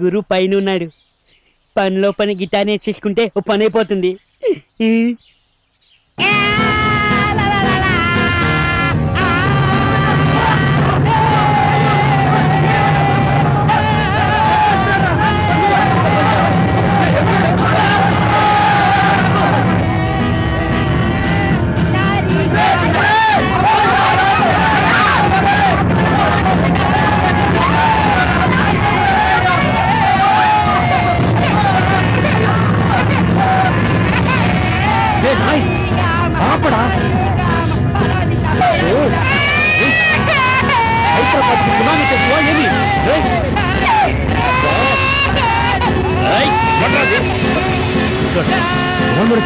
గురు పైన ఉన్నాడు. పనిలో పని గిటార్ నేర్చేసుకుంటే ఓ పని అయిపోతుంది.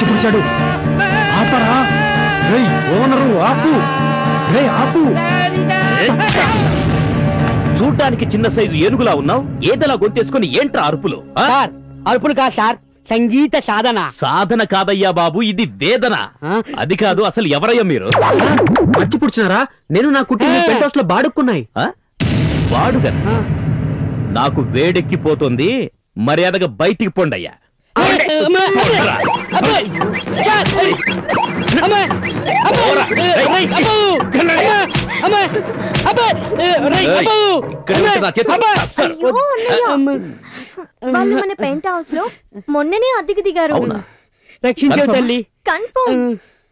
చూపించాడు. ఆపరా ఓనరు, ఆపు ఆపు. చూడ్డానికి చిన్న సైజు ఏనుగులా ఉన్నావు, ఏదలా గొంతేసుకుని ఏంట్రా అరుపులు? సార్ అరుపులు కాదు సార్, సంగీత సాధన. సాధన కాదయ్యా బాబు, ఇది వేదన. అది కాదు, అసలు ఎవరయ్యా మీరు? మర్చి పుడిచినారా? నేను నా కుటుంబం పెంట్ హౌస్ లో బాడుక్కున్నాయి. వాడుగా నాకు వేడెక్కిపోతుంది, మర్యాదగా బయటికి పోండయ్యా. వాళ్ళు మన పెంట్ హౌస్ లో మొన్ననే అద్దెకి దిగారు. రక్షించావు తల్లి. కన్ఫర్మ్.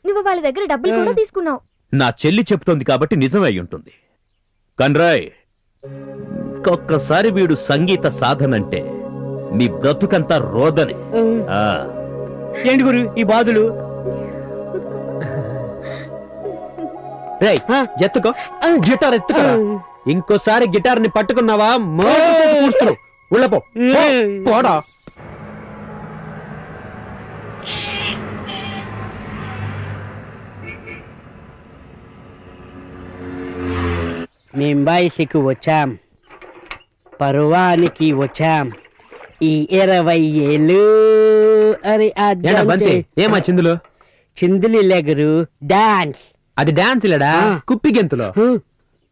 నువ్వు వాళ్ళ దగ్గర డబ్బులు కూడా తీసుకున్నావు. నా చెల్లి చెప్తోంది కాబట్టి నిజమే అయి ఉంటుంది. కన్రాయ్, ఒక్కసారి వీడు సంగీత సాధనంటే నీ బ్రతుకంతా రోదని. ఏంటి గురు ఈ బాధలు? ఎత్తుకో, గిటార్ ఎత్తుకో. ఇంకోసారి గిటార్ ని పట్టుకున్నావా కూర్చున్నావు. ఉళ్ళపో పోడా. మేం బయటికి వచ్చాం, పర్వానికి వచ్చాం. ఈ 20 ఏళ్ళు. అరే ఏమా చిందులు? చిందులు లేగురు, డాన్స్. అది డాన్స్ లేడా, కుప్పి గెంతులో.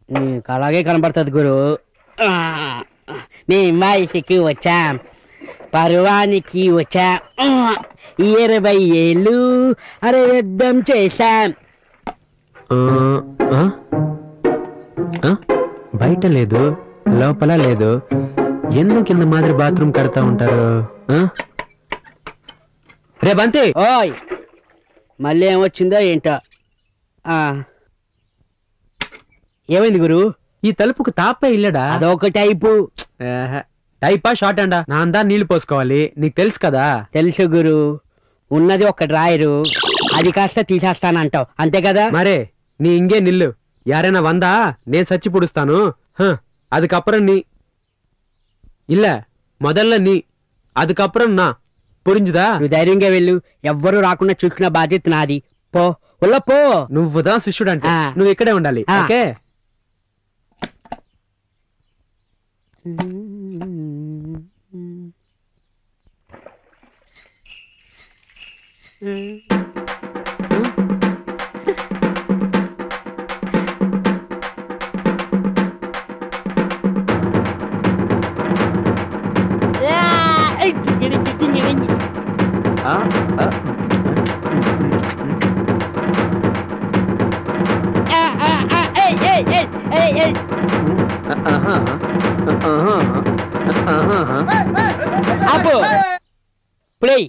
నీకు అలాగే కనబడుతుంది గురు. మేం బయటికి వచ్చాం, పర్వానికి వచ్చాం. 20 ఏళ్ళు అరే యుద్ధం చేశాం. బయట లేదు, లోపల లేదు. ఎందుకు కింద మాదిరి బాత్రూమ్ కడతా ఉంటారు? రే బంతి, ఓయ్ మళ్ళీ ఏమొచ్చిందో ఏంటో. ఏమైంది గురు? ఈ తలుపుకు తాపే ఇల్లడా? అదొక టైపు. టైపా షార్ట్ అండా? నా అందా నీళ్లు పోసుకోవాలి, నీకు తెలుసు కదా. తెలుసు గురు, ఉన్నది ఒక డ్రాయరు, అది కాస్త తీసేస్తానంటావు అంతే కదా. మరే நீ இங்கே நில்லு. யாரேனா வந்தா నేను சச்சி புடிஸ்தானு. அதுக்கப்புறம் நீ இல்ல, முதல்ல நீ, அதுக்கப்புறம் నా. పురింజదా? నువ్వు ధైర్యంగా వెళ్ళు, ఎవ్వరూ రాకుండా చూసుకున్న బాధ్యత నాది. పో ఉల్ల పో. నువ్వుదా శిష్యుడు అంటే నువ్వు ఇక్కడే ఉండాలి. ఓకే? Apo, play.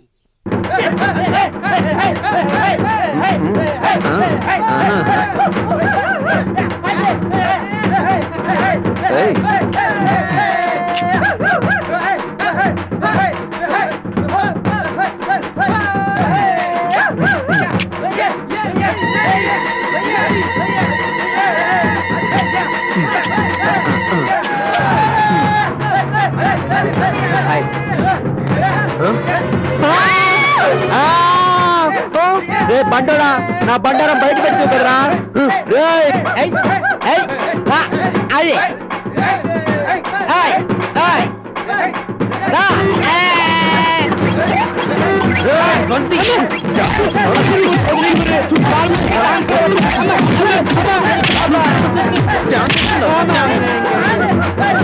బండోడా, నా బండారం బయట పెడుతూ కదరా. అది